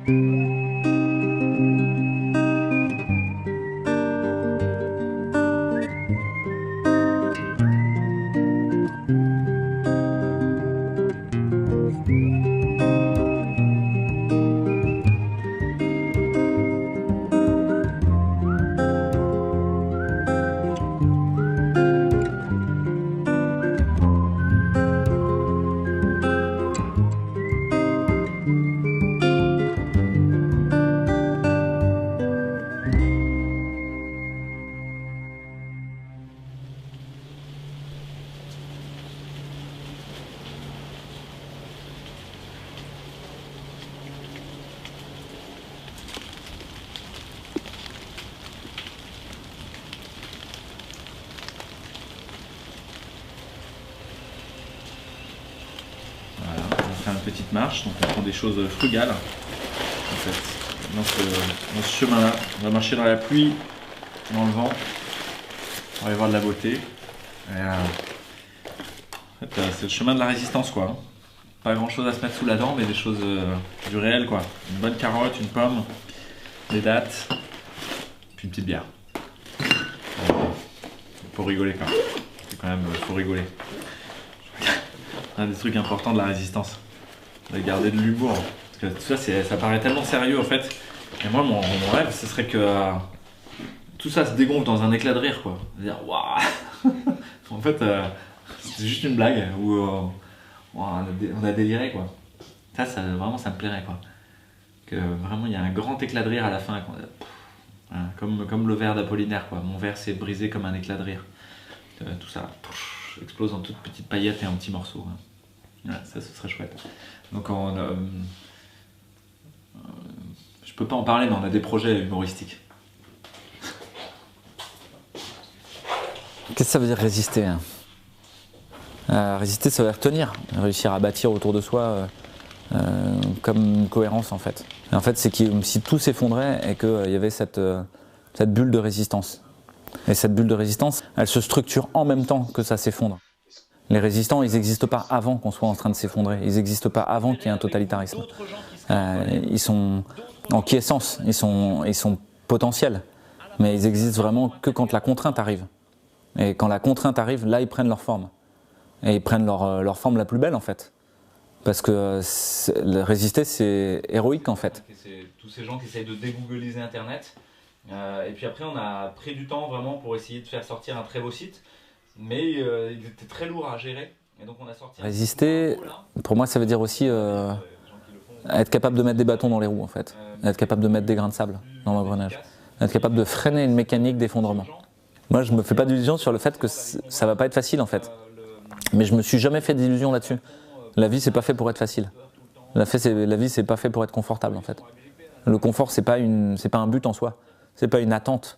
Une petite marche, donc on prend des choses frugales en fait. Dans ce chemin-là, on va marcher dans la pluie, dans le vent, on va aller voir de la beauté. En fait, c'est le chemin de la résistance quoi. Pas grand-chose à se mettre sous la dent, mais des choses du réel quoi. Une bonne carotte, une pomme, des dattes, puis une petite bière. Faut rigoler quoi. C'est quand même, faut rigoler. Un des trucs importants de la résistance. De garder de l'humour. Parce que tout ça, ça paraît tellement sérieux en fait. Et moi, mon rêve, ce serait que tout ça se dégonfle dans un éclat de rire quoi. Dire waouh. En fait, c'est juste une blague où on a déliré quoi. Ça vraiment, ça me plairait quoi. Que vraiment, il y a un grand éclat de rire à la fin. Comme le verre d'Apollinaire quoi. Mon verre s'est brisé comme un éclat de rire. Tout ça explose en toutes petites paillettes et en petits morceaux. Ouais, ça, ce serait chouette. Donc je peux pas en parler, mais on a des projets humoristiques. Qu'est-ce que ça veut dire résister hein? Résister, ça veut dire tenir, réussir à bâtir autour de soi comme une cohérence en fait. Et en fait, c'est comme si tout s'effondrait et qu'il y avait cette bulle de résistance. Et cette bulle de résistance, elle se structure en même temps que ça s'effondre. Les résistants, ils n'existent pas avant qu'on soit en train de s'effondrer. Ils n'existent pas avant qu'il y ait un totalitarisme. Ils sont en quiescence, ils sont potentiels. Mais ils existent vraiment que quand la contrainte arrive. Et quand la contrainte arrive, là, ils prennent leur forme. Et ils prennent leur forme la plus belle, en fait. Parce que résister, c'est héroïque, en fait. C'est tous ces gens qui essayent de dégoogliser Internet. Et puis après, on a pris du temps vraiment pour essayer de faire sortir un très beau site. Mais il était très lourd à gérer. Et donc on a sorti résister, pour moi, ça veut dire aussi être capable de mettre des bâtons dans les roues, en fait. Être capable de mettre des grains de sable dans l'engrenage. Être capable de freiner une mécanique d'effondrement. Moi, je me fais pas d'illusions sur le fait que ça va pas être facile, en fait. Mais je me suis jamais fait d'illusions là-dessus. La vie, c'est pas fait pour être facile. La vie, c'est pas fait pour être confortable, en fait. Le confort, c'est pas un but en soi. C'est pas une attente.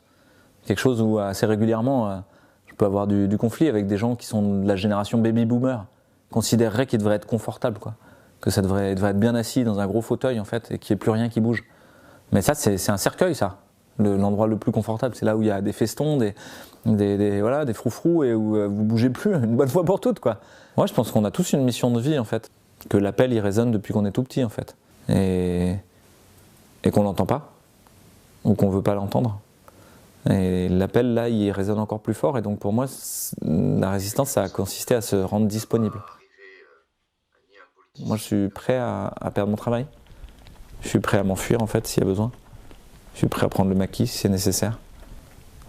Quelque chose où assez régulièrement, je peux avoir du conflit avec des gens qui sont de la génération baby-boomer, considéreraient qu'ils devraient être confortables, quoi. Que ça devrait être bien assis dans un gros fauteuil, en fait, et qu'il n'y ait plus rien qui bouge. Mais ça, c'est un cercueil, ça. L'endroit le plus confortable, c'est là où il y a des festons, des froufrous, et où vous bougez plus une bonne fois pour toutes, quoi. Moi, je pense qu'on a tous une mission de vie, en fait. Que l'appel, il résonne depuis qu'on est tout petit, en fait. Et qu'on l'entend pas, ou qu'on veut pas l'entendre. Et l'appel, là, il résonne encore plus fort. Et donc, pour moi, la résistance, ça a consisté à se rendre disponible. Moi, je suis prêt à perdre mon travail. Je suis prêt à m'enfuir, en fait, s'il y a besoin. Je suis prêt à prendre le maquis, si c'est nécessaire.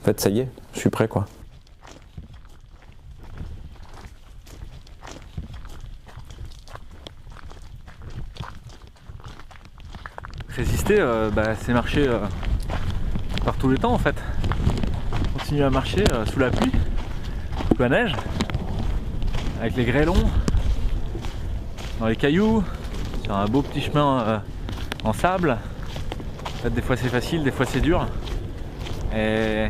En fait, ça y est, je suis prêt, quoi. Résister, c'est marcher par tous les temps en fait. Continuer à marcher sous la pluie, sous la neige, avec les grêlons, dans les cailloux, sur un beau petit chemin en sable. En fait, des fois c'est facile, des fois c'est dur. Et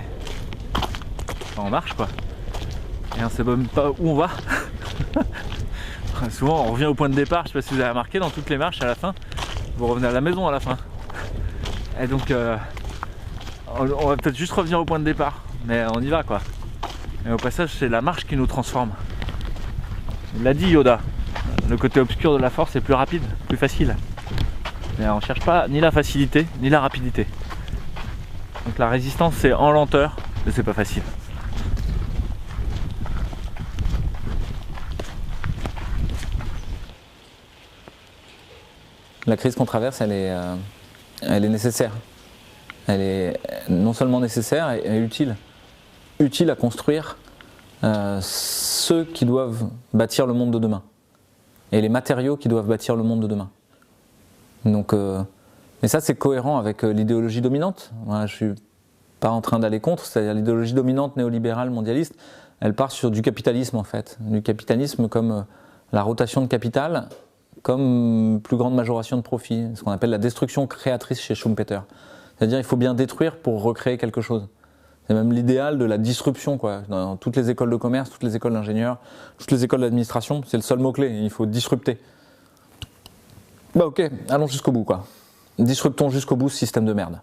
enfin, on marche quoi. Et on sait même pas où on va. Souvent on revient au point de départ, je sais pas si vous avez remarqué, dans toutes les marches à la fin, vous revenez à la maison à la fin. Et donc on va peut-être juste revenir au point de départ, mais on y va quoi. Et au passage, c'est la marche qui nous transforme. Il l'a dit Yoda, le côté obscur de la force est plus rapide, plus facile. Mais on cherche pas ni la facilité ni la rapidité. Donc la résistance c'est en lenteur, mais c'est pas facile. La crise qu'on traverse, elle est nécessaire. Elle est non seulement nécessaire, elle est utile. Utile à construire ceux qui doivent bâtir le monde de demain. Et les matériaux qui doivent bâtir le monde de demain. Donc, mais ça c'est cohérent avec l'idéologie dominante. Voilà, je suis pas en train d'aller contre, c'est-à-dire l'idéologie dominante néolibérale mondialiste, elle part sur du capitalisme en fait. Du capitalisme comme la rotation de capital, comme plus grande majoration de profit, ce qu'on appelle la destruction créatrice chez Schumpeter. C'est-à-dire il faut bien détruire pour recréer quelque chose. C'est même l'idéal de la disruption, quoi. Dans toutes les écoles de commerce, toutes les écoles d'ingénieurs, toutes les écoles d'administration, c'est le seul mot-clé, il faut disrupter. Bah ok, allons jusqu'au bout, quoi. Disruptons jusqu'au bout ce système de merde,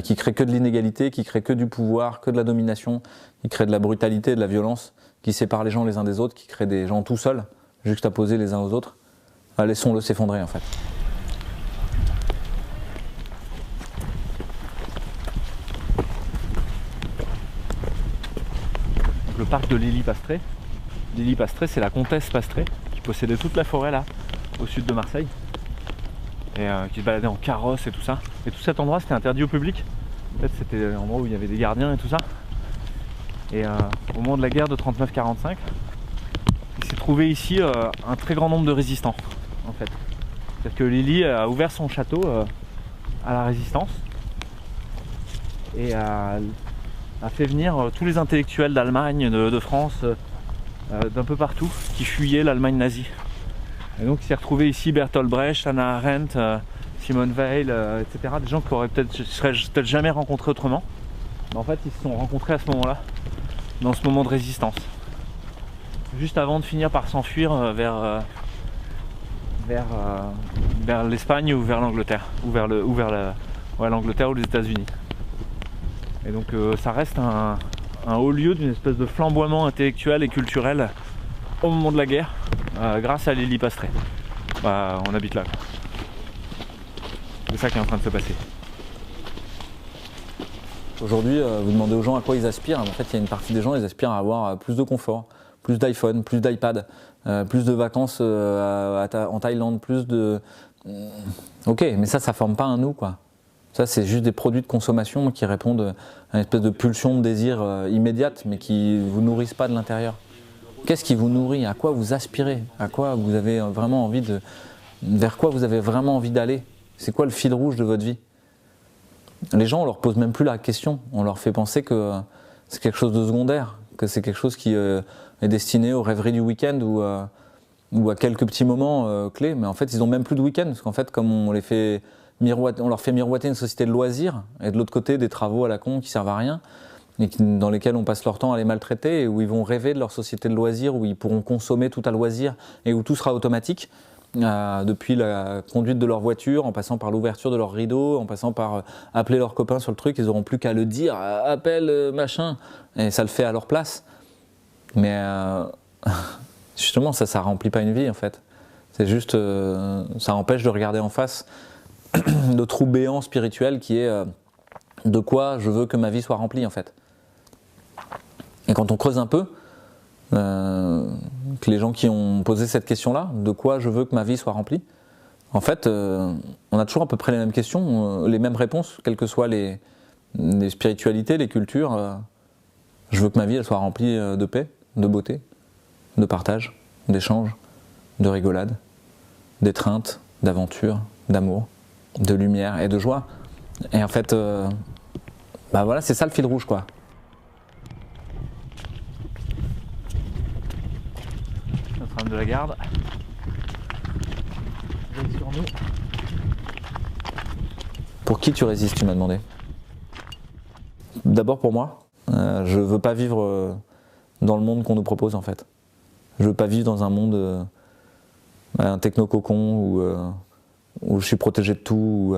qui crée que de l'inégalité, qui crée que du pouvoir, que de la domination, qui crée de la brutalité, de la violence, qui sépare les gens les uns des autres, qui crée des gens tout seuls, juxtaposés les uns aux autres. Laissons-le s'effondrer, en fait. Le parc de Lily Pastré. Lily Pastré, c'est la comtesse Pastré qui possédait toute la forêt là, au sud de Marseille, et qui se baladait en carrosse et tout ça. Et tout cet endroit, c'était interdit au public. En fait, c'était l'endroit où il y avait des gardiens et tout ça. Et au moment de la guerre de 39-45, il s'est trouvé ici un très grand nombre de résistants, en fait. C'est-à-dire que Lily a ouvert son château à la résistance et a fait venir tous les intellectuels d'Allemagne, de France, d'un peu partout, qui fuyaient l'Allemagne nazie. Et donc il s'est retrouvé ici Bertolt Brecht, Hannah Arendt, Simone Weil, etc. Des gens qu'on aurait peut-être jamais rencontrés autrement. Mais en fait, ils se sont rencontrés à ce moment-là, dans ce moment de résistance. Juste avant de finir par s'enfuir vers l'Espagne ou vers l'Angleterre, ou vers l'Angleterre ou les États-Unis. Et donc ça reste un haut lieu d'une espèce de flamboiement intellectuel et culturel au moment de la guerre, grâce à Lily Pastré. On habite là, quoi. C'est ça qui est en train de se passer. Aujourd'hui, vous demandez aux gens à quoi ils aspirent. En fait, il y a une partie des gens, ils aspirent à avoir plus de confort, plus d'iPhone, plus d'iPad, plus de vacances en Thaïlande, plus de... Ok, mais ça forme pas un nous, quoi. Ça, c'est juste des produits de consommation qui répondent à une espèce de pulsion de désir immédiate, mais qui ne vous nourrissent pas de l'intérieur. Qu'est-ce qui vous nourrit? À quoi vous aspirez? À quoi vous avez vraiment envie de... Vers quoi vous avez vraiment envie d'aller? C'est quoi le fil rouge de votre vie? Les gens, on leur pose même plus la question. On leur fait penser que c'est quelque chose de secondaire, que c'est quelque chose qui est destiné aux rêveries du week-end ou à quelques petits moments clés. Mais en fait, ils n'ont même plus de week-end, parce qu'en fait, comme on leur fait miroiter une société de loisirs, et de l'autre côté des travaux à la con qui servent à rien, et dans lesquels on passe leur temps à les maltraiter, et où ils vont rêver de leur société de loisirs, où ils pourront consommer tout à loisir, et où tout sera automatique, depuis la conduite de leur voiture, en passant par l'ouverture de leur rideau, en passant par appeler leurs copains sur le truc, ils n'auront plus qu'à le dire, appelle machin, et ça le fait à leur place. Mais justement, ça remplit pas une vie en fait. C'est juste, ça empêche de regarder en face le trou béant spirituel qui est de quoi je veux que ma vie soit remplie en fait. Et quand on creuse un peu, que les gens qui ont posé cette question-là, de quoi je veux que ma vie soit remplie, en fait, on a toujours à peu près les mêmes questions, les mêmes réponses, quelles que soient les spiritualités, les cultures. Je veux que ma vie elle soit remplie de paix, de beauté, de partage, d'échange, de rigolade, d'étreinte, d'aventure, d'amour, de lumière et de joie. Et en fait, voilà, c'est ça le fil rouge, quoi. Notre-Dame de la Garde. Veille sur nous. Pour qui tu résistes, tu m'as demandé? D'abord pour moi. Je veux pas vivre dans le monde qu'on nous propose en fait. Je veux pas vivre dans un monde un techno-cocon où je suis protégé de tout,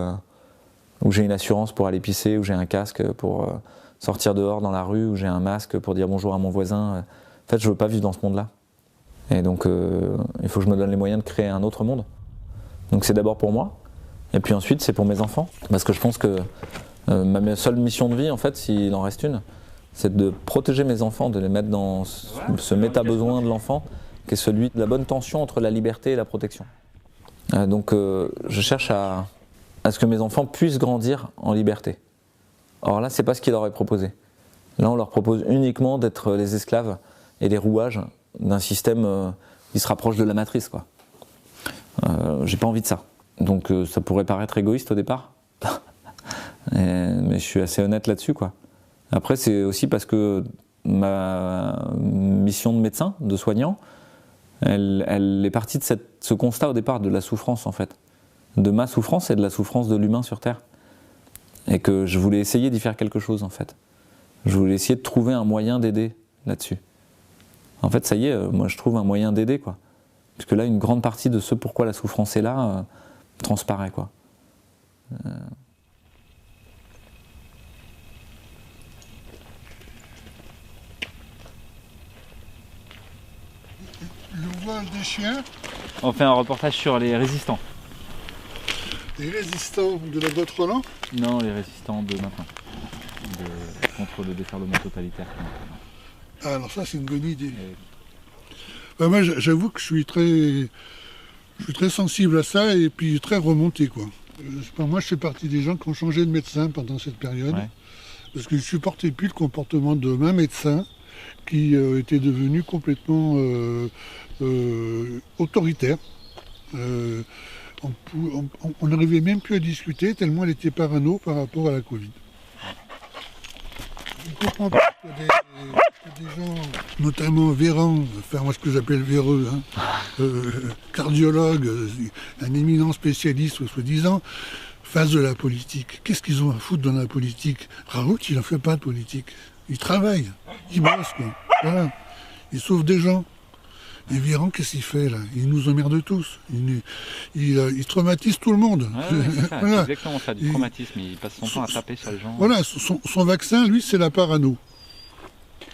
où j'ai une assurance pour aller pisser, où j'ai un casque pour sortir dehors dans la rue, où j'ai un masque pour dire bonjour à mon voisin. En fait, je veux pas vivre dans ce monde-là. Et donc, il faut que je me donne les moyens de créer un autre monde. Donc c'est d'abord pour moi. Et puis ensuite, c'est pour mes enfants. Parce que je pense que ma seule mission de vie, en fait, s'il en reste une, c'est de protéger mes enfants, de les mettre dans ce méta-besoin de l'enfant, qui est celui de la bonne tension entre la liberté et la protection. Donc je cherche à ce que mes enfants puissent grandir en liberté. Or là, c'est pas ce qu'il leur est proposé. Là, on leur propose uniquement d'être les esclaves et les rouages d'un système qui se rapproche de la matrice, quoi. J'ai pas envie de ça. Donc ça pourrait paraître égoïste au départ, mais je suis assez honnête là-dessus, quoi. Après, c'est aussi parce que ma mission de médecin, de soignant, elle est partie de ce constat au départ de la souffrance, en fait. De ma souffrance et de la souffrance de l'humain sur Terre. Et que je voulais essayer d'y faire quelque chose, en fait. Je voulais essayer de trouver un moyen d'aider là-dessus. En fait, ça y est, moi je trouve un moyen d'aider, quoi. Puisque là, une grande partie de ce pourquoi la souffrance est là transparaît, quoi. Le vol des chiens, On fait un reportage sur les résistants. les résistants de la botte Roland. Non, les résistants de maintenant. Contre le déferlement totalitaire. Ah, alors ça, c'est une bonne idée. Bah, moi, j'avoue que je suis très sensible à ça et puis très remonté, quoi. Moi, je fais partie des gens qui ont changé de médecin pendant cette période. Ouais. Parce que je ne supportais plus le comportement de ma médecin qui était devenu complètement autoritaire. On n'arrivait même plus à discuter tellement elle était parano par rapport à la Covid. Je comprends pas qu'il y a des gens, notamment Véran, enfin moi ce que j'appelle véreux, hein, cardiologue, un éminent spécialiste soi-disant, fassent de la politique. Qu'est-ce qu'ils ont à foutre dans la politique? Raoult, il n'en fait pas de politique. Il travaille, il bosse, quoi. Voilà. Il sauve des gens. Et Véran, qu'est-ce qu'il fait là? Il nous emmerde tous. Il traumatise tout le monde. Ouais, c'est ça, voilà. C'est exactement ça, du traumatisme. Il passe son temps à taper sur les gens. Voilà, son vaccin, lui, c'est la parano.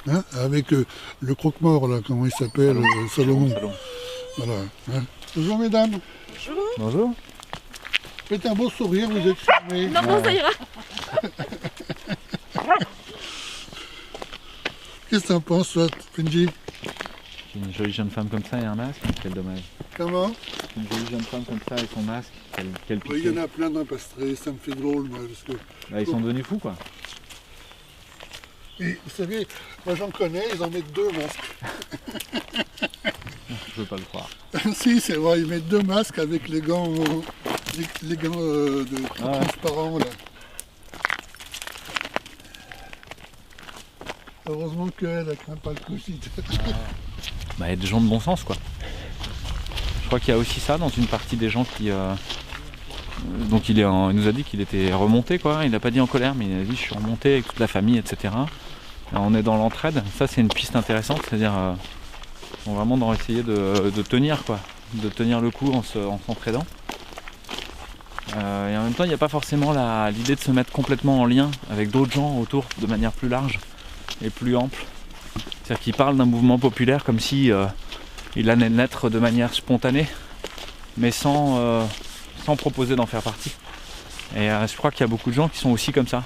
Hein, avec le croque-mort, là, comment il s'appelle, Salomon. Voilà. Hein. Bonjour mesdames. Bonjour. Bonjour. Faites un beau sourire, vous êtes filmés. Non, bon, ça ira. Qu'est-ce que t'en penses, toi, Benji? Une jolie jeune femme comme ça et un masque, quel dommage. Comment? Une jolie jeune femme comme ça et son masque, quel pitié. Il y en a plein dans Pastré, ça me fait drôle, moi. Parce que... Bah, ils sont devenus fous, quoi. Et vous savez, moi j'en connais, ils en mettent 2 masques. Je veux pas le croire. Si, c'est vrai, ils mettent 2 masques avec les gants, transparents, là. Heureusement qu'elle ne craint pas le Covid. Bah, il y a des gens de bon sens, quoi. Je crois qu'il y a aussi ça dans une partie des gens qui... Donc il nous a dit qu'il était remonté, quoi. Il n'a pas dit en colère, mais il a dit je suis remonté avec toute la famille, etc. Et on est dans l'entraide. Ça, c'est une piste intéressante, c'est-à-dire vraiment d'en essayer de tenir, quoi. De tenir le coup en s'entraidant. Et en même temps, il n'y a pas forcément l'idée de se mettre complètement en lien avec d'autres gens autour de manière plus large et plus ample. C'est-à-dire qu'il parle d'un mouvement populaire comme si il allait naître de manière spontanée, mais sans proposer d'en faire partie. Et je crois qu'il y a beaucoup de gens qui sont aussi comme ça,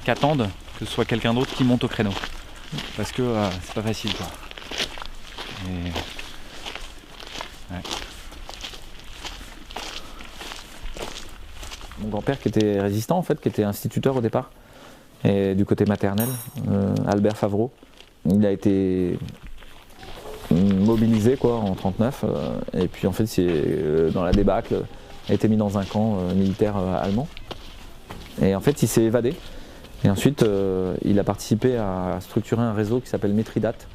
qui attendent que ce soit quelqu'un d'autre qui monte au créneau. Parce que c'est pas facile, quoi. Et... Ouais. Mon grand-père qui était résistant, en fait, qui était instituteur au départ, et du côté maternel, Albert Favreau, il a été mobilisé, quoi, en 1939, et puis en fait, dans la débâcle, a été mis dans un camp militaire allemand. Et en fait, il s'est évadé. Et ensuite, il a participé à structurer un réseau qui s'appelle Mithridate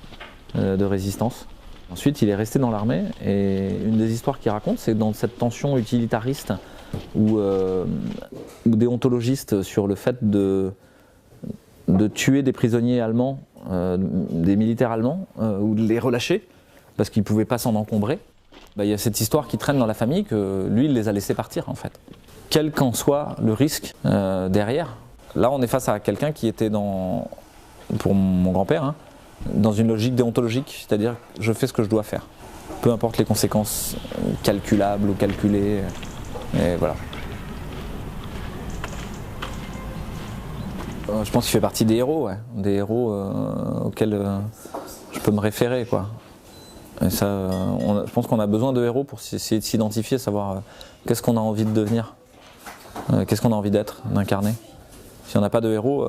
de résistance. Ensuite, il est resté dans l'armée. Et une des histoires qu'il raconte, c'est dans cette tension utilitariste ou déontologiste sur le fait de tuer des prisonniers allemands, des militaires allemands, ou de les relâcher, parce qu'ils ne pouvaient pas s'en encombrer. Il y a cette histoire qui traîne dans la famille que lui, il les a laissés partir, en fait. Quel qu'en soit le risque derrière, là, on est face à quelqu'un qui était pour mon grand-père, hein, dans une logique déontologique, c'est-à-dire je fais ce que je dois faire. Peu importe les conséquences calculables ou calculées, et voilà. Je pense qu'il fait partie des héros, ouais. Des héros auxquels je peux me référer, quoi. Et ça, je pense qu'on a besoin de héros pour essayer de s'identifier, savoir qu'est-ce qu'on a envie de devenir, qu'est-ce qu'on a envie d'être, d'incarner. Si on n'a pas de héros,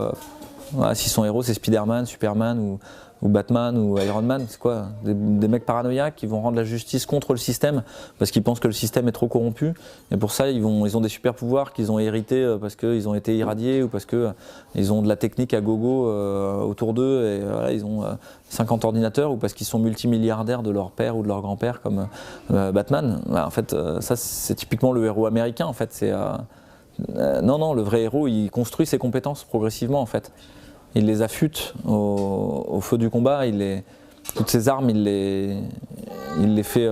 voilà, si son héros c'est Spider-Man, Superman ou Batman ou Iron Man, c'est quoi? Des mecs paranoïaques qui vont rendre la justice contre le système parce qu'ils pensent que le système est trop corrompu. Et pour ça, ils ont des super pouvoirs qu'ils ont hérités parce qu'ils ont été irradiés ou parce qu'ils ont de la technique à gogo autour d'eux et voilà, ils ont 50 ordinateurs ou parce qu'ils sont multimilliardaires de leur père ou de leur grand-père comme Batman. Voilà, en fait, ça c'est typiquement le héros américain. En fait, non, le vrai héros, il construit ses compétences progressivement en fait. Il les affûte au feu du combat, toutes ses armes, il les fait,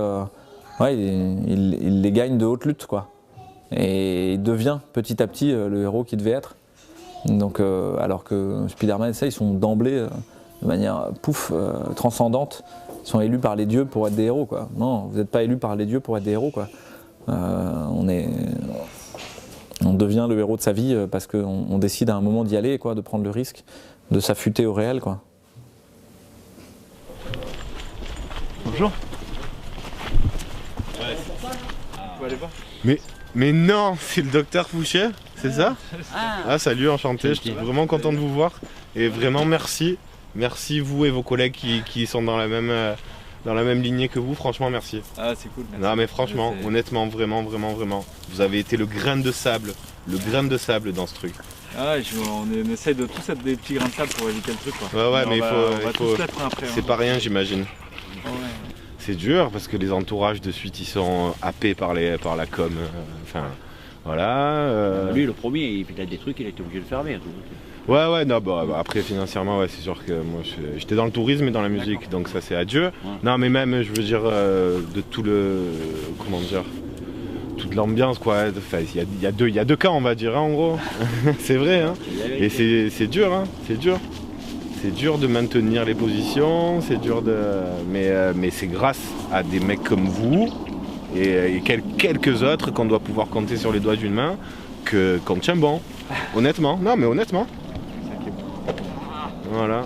il les gagne de haute lutte, quoi. Et il devient petit à petit le héros qu'il devait être. Donc, alors que Spider-Man et ça, ils sont d'emblée, de manière transcendante, ils sont élus par les dieux pour être des héros, quoi. Non, vous n'êtes pas élus par les dieux pour être des héros, quoi. On devient le héros de sa vie parce qu'on décide à un moment d'y aller, quoi, de prendre le risque, de s'affûter au réel, quoi. Bonjour. Vous allez voir. Mais non, c'est le docteur Fouché, c'est ça? Ah salut, enchanté, je suis vraiment content de vous voir. Et vraiment merci. Merci vous et vos collègues qui sont dans la même lignée que vous, franchement merci. Ah c'est cool, merci. Non mais franchement, honnêtement, vraiment, vous avez été le grain de sable dans ce truc. Ah on essaye de tous être des petits grains de sable pour éviter le truc, quoi. Ouais, mais on va tous l'être après. C'est pas rien, j'imagine. Ouais. C'est dur parce que les entourages de suite ils sont happés par la com. Enfin voilà. Lui le premier, il a des trucs, il a été obligé de fermer. Ouais, non, après financièrement, ouais, c'est sûr que moi j'étais dans le tourisme et dans la musique, donc ça c'est adieu. Ouais. Non, mais même, je veux dire, de tout toute l'ambiance, quoi. Enfin, il y a deux camps, on va dire, hein, en gros. C'est vrai, hein. Et c'est dur, hein, c'est dur. C'est dur de maintenir les positions, c'est dur mais c'est grâce à des mecs comme vous et quelques autres qu'on doit pouvoir compter sur les doigts d'une main qu'on tient bon. Honnêtement, non mais honnêtement. Voilà.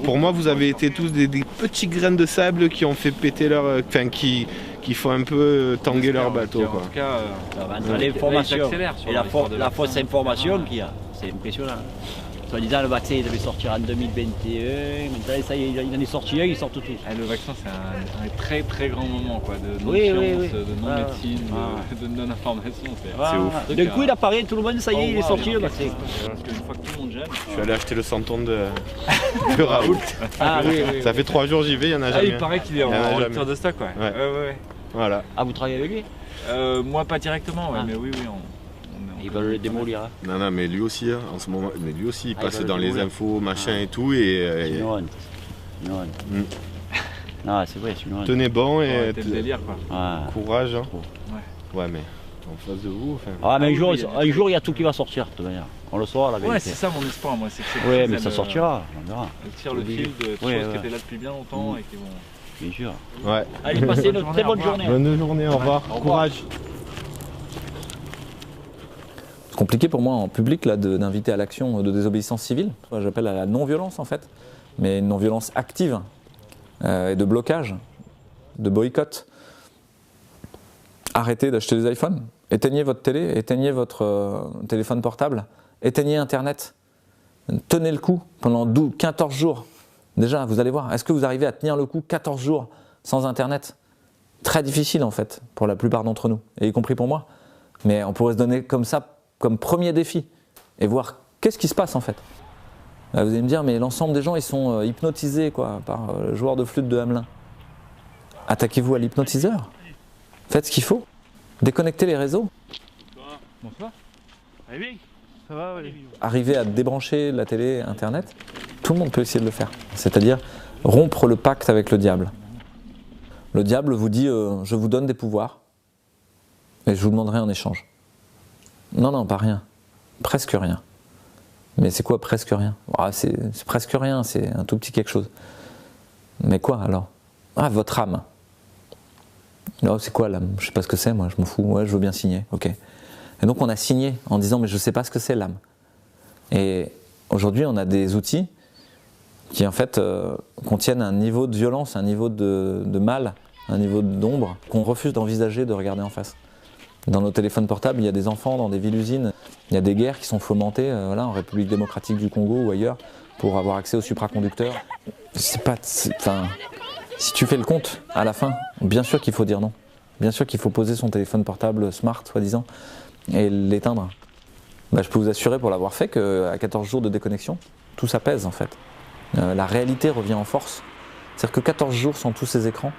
Pour moi, vous avez été tous des petits grains de sable qui ont fait péter enfin qui font un peu tanguer leur bateau. Quoi. En tout cas, l'information et la fausse information qu'il y a, c'est impressionnant. Soit disant le vaccin il devait sortir en 2021, maintenant ça y est, il en est sorti un, ils sortent tous. Le vaccin c'est un très très grand moment quoi, de non-science, de non-médecine, de non-information. C'est ouf. D'un coup il apparaît, tout le monde, ça y est, il est sorti le vaccin. Parce qu'une fois que tout le monde gêne. Je suis allé acheter le santon de Raoult. Oui. Ça fait 3 jours j'y vais, il y en a jamais. Il paraît qu'il est en rupture de stock, ouais. Voilà. Ah, vous travaillez avec lui? Moi pas directement, mais oui. Ils veulent le démolir. Non, mais lui aussi, hein, en ce moment, il passe dans les infos, machin et tout. Et, Non, c'est vrai, c'est une honte. Tenez bon et le délire, quoi. Courage. Hein. Ouais, mais en face de vous. Mais un jour, il y a tout qui va sortir, de toute manière. On le saura, la vérité. Ouais, c'est ça mon espoir, moi. Ouais, mais ça sortira, on verra. Tire le fil de choses qui étaient là depuis bien longtemps et qui vont. Bien sûr. Ouais. Allez, passez une très bonne journée. Bonne journée, au revoir. Courage. C'est compliqué pour moi en public là d'inviter à l'action de désobéissance civile. J'appelle à la non-violence en fait, mais une non-violence active et de blocage, de boycott. Arrêtez d'acheter des iPhones, éteignez votre télé, éteignez votre téléphone portable, éteignez Internet. Tenez le coup pendant 14 jours. Déjà, vous allez voir, est-ce que vous arrivez à tenir le coup 14 jours sans Internet? Très difficile en fait pour la plupart d'entre nous, et y compris pour moi. Mais on pourrait se donner comme ça, comme premier défi, et voir qu'est-ce qui se passe en fait. Là, vous allez me dire, mais l'ensemble des gens, ils sont hypnotisés quoi, par le joueur de flûte de Hamelin. Attaquez-vous à l'hypnotiseur. Faites ce qu'il faut. Déconnectez les réseaux. Bonsoir. Allez, ça va, allez. Arrivez à débrancher la télé, Internet. Tout le monde peut essayer de le faire. C'est-à-dire rompre le pacte avec le diable. Le diable vous dit, je vous donne des pouvoirs, et je vous demanderai en échange. Non, pas rien. Presque rien. Mais c'est quoi presque rien? C'est presque rien, c'est un tout petit quelque chose. Mais quoi alors? Votre âme. Non, c'est quoi l'âme? Je sais pas ce que c'est, moi, je m'en fous. Ouais, je veux bien signer, ok. Et donc on a signé en disant, mais je sais pas ce que c'est l'âme. Et Aujourd'hui, on a des outils qui en fait contiennent un niveau de violence, un niveau de mal, un niveau d'ombre qu'on refuse d'envisager de regarder en face. Dans nos téléphones portables, il y a des enfants dans des villes-usines, il y a des guerres qui sont fomentées voilà, en République démocratique du Congo ou ailleurs pour avoir accès aux supraconducteurs. Si tu fais le compte à la fin, bien sûr qu'il faut dire non. Bien sûr qu'il faut poser son téléphone portable smart, soi-disant, et l'éteindre. Je peux vous assurer pour l'avoir fait qu'à 14 jours de déconnexion, tout ça pèse en fait. La réalité revient en force. C'est-à-dire que 14 jours sans tous ces écrans,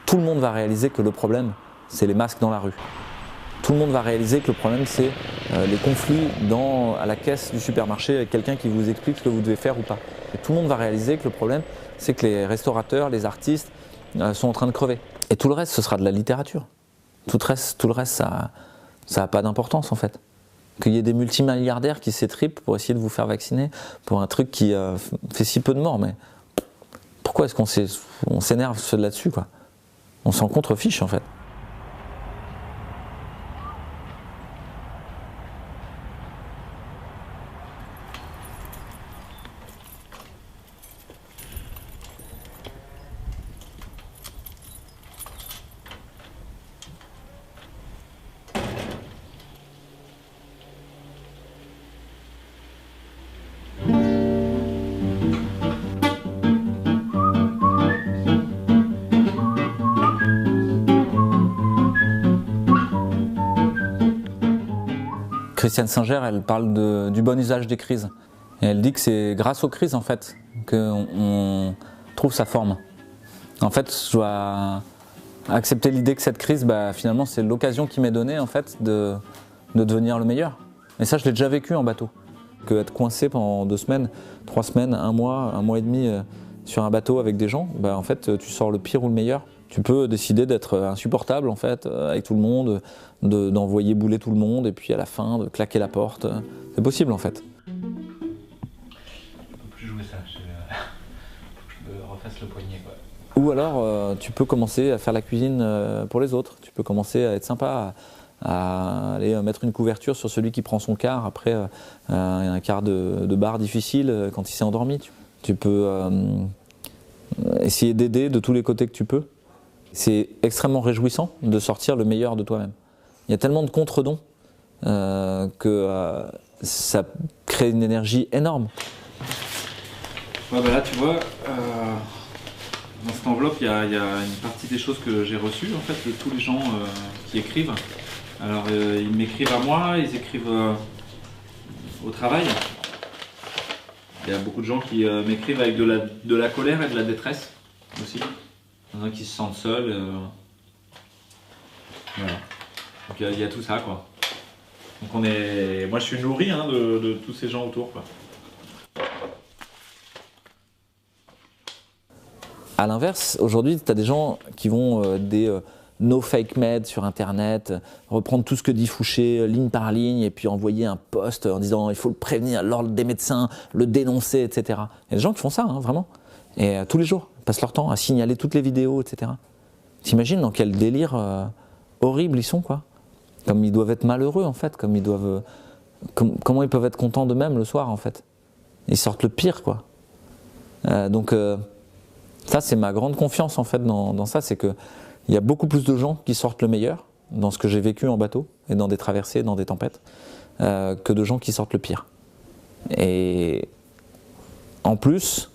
tout le monde va réaliser que le problème, c'est les masques dans la rue. Tout le monde va réaliser que le problème, c'est les conflits à la caisse du supermarché avec quelqu'un qui vous explique ce que vous devez faire ou pas. Et tout le monde va réaliser que le problème, c'est que les restaurateurs, les artistes sont en train de crever. Et tout le reste, ce sera de la littérature. Tout le reste, ça n'a pas d'importance en fait. Qu'il y ait des multimilliardaires qui s'étripent pour essayer de vous faire vacciner pour un truc qui fait si peu de morts. Mais pourquoi est-ce qu'on s'énerve là-dessus quoi? On s'en contrefiche en fait. Christiane Singer, elle parle du bon usage des crises. Et elle dit que c'est grâce aux crises en fait qu'on trouve sa forme. En fait, je dois accepter l'idée que cette crise, finalement, c'est l'occasion qui m'est donnée en fait de devenir le meilleur. Et ça, je l'ai déjà vécu en bateau. Être coincé pendant 2 semaines, 3 semaines, 1 mois et demi sur un bateau avec des gens, en fait, tu sors le pire ou le meilleur. Tu peux décider d'être insupportable en fait avec tout le monde, d'envoyer bouler tout le monde et puis à la fin de claquer la porte. C'est possible en fait. Je peux plus jouer ça, faut que je me refasse le poignet quoi. Ou alors tu peux commencer à faire la cuisine pour les autres. Tu peux commencer à être sympa, à aller mettre une couverture sur celui qui prend son quart après un quart de bar difficile quand il s'est endormi. Tu peux essayer d'aider de tous les côtés que tu peux. C'est extrêmement réjouissant de sortir le meilleur de toi-même. Il y a tellement de contre-dons que ça crée une énergie énorme. Ouais, là, tu vois, dans cette enveloppe, il y a une partie des choses que j'ai reçues en fait, de tous les gens qui écrivent. Alors, ils m'écrivent à moi, ils écrivent au travail. Il y a beaucoup de gens qui m'écrivent avec de la colère et de la détresse aussi. Il y en a qui se sentent seuls. Voilà. Donc il y a tout ça quoi. Donc moi je suis nourri de tous ces gens autour quoi. A l'inverse, aujourd'hui tu as des gens qui vont des no fake med sur internet, reprendre tout ce que dit Fouché ligne par ligne et puis envoyer un post en disant il faut le prévenir, l'ordre des médecins, le dénoncer, etc. Il y a des gens qui font ça vraiment. Et tous les jours, ils passent leur temps à signaler toutes les vidéos, etc. T'imagines dans quel délire horrible ils sont, quoi. Comme ils doivent être malheureux, en fait. Comme ils doivent, comment ils peuvent être contents d'eux-mêmes le soir, en fait. Ils sortent le pire, quoi. Donc, ça, c'est ma grande confiance, en fait, dans ça. C'est qu'il y a beaucoup plus de gens qui sortent le meilleur dans ce que j'ai vécu en bateau et dans des traversées, dans des tempêtes, que de gens qui sortent le pire. Et en plus...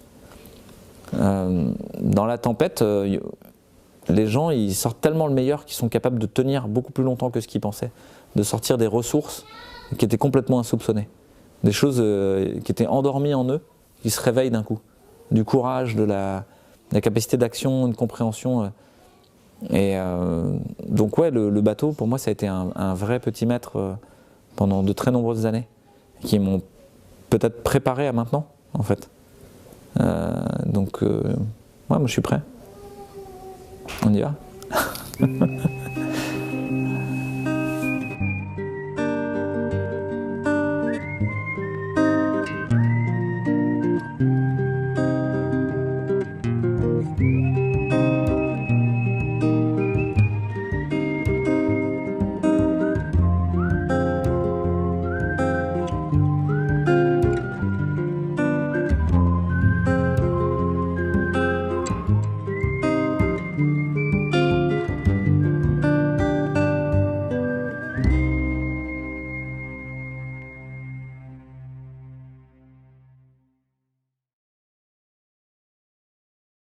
dans la tempête, les gens ils sortent tellement le meilleur qu'ils sont capables de tenir beaucoup plus longtemps que ce qu'ils pensaient, de sortir des ressources qui étaient complètement insoupçonnées, des choses qui étaient endormies en eux, qui se réveillent d'un coup, du courage, de la capacité d'action, de compréhension. Et donc ouais, le bateau pour moi ça a été un vrai petit maître pendant de très nombreuses années, qui m'ont peut-être préparé à maintenant en fait. Donc, ouais, moi je suis prêt. On y va.